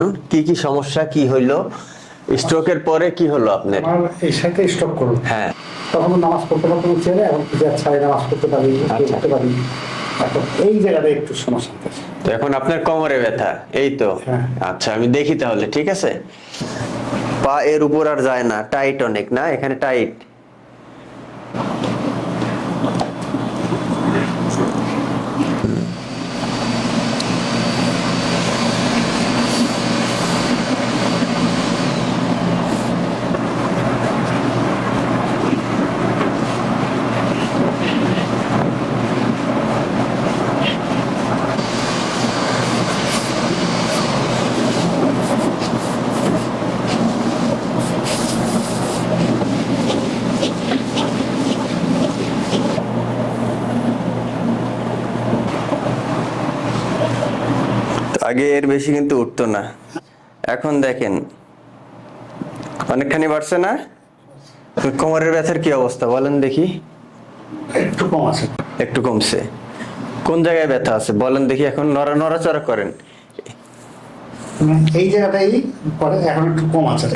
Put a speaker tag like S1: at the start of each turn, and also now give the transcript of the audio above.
S1: কি কি সমস্যা কি হইলো, স্ট্রোকের পরে কি হলো আপনার?
S2: আমার এই সাইডে স্ট্রোক করলো।
S1: হ্যাঁ,
S2: তখন নামাজ পড়তে পারতাম ছেড়ে, এখন যে ছাড়ে নামাজ পড়তে পারি, করতে পারি। এখন এই জায়গাটা একটু সমস্যা হচ্ছে।
S1: তো এখন আপনার কোমরে ব্যথা, এই তো।
S2: হ্যাঁ।
S1: আচ্ছা, আমি দেখি তাহলে, ঠিক আছে। পা এর উপর আর যায় না, টাইট অনেক না, এখানে টাইট। আগে এর বেশি কিন্তু উঠতো না, এখন দেখেন অনেকখানি বাড়ছে না? কোমরের ব্যথার কি অবস্থা বলেন দেখি?
S2: একটু কম আছে।
S1: একটু কমছে। কোন জায়গায় ব্যথা আছে বলেন দেখি, এখন নড়াচড়া করেন।
S2: এই জায়গাটাই পরে এখন একটু কম আছে।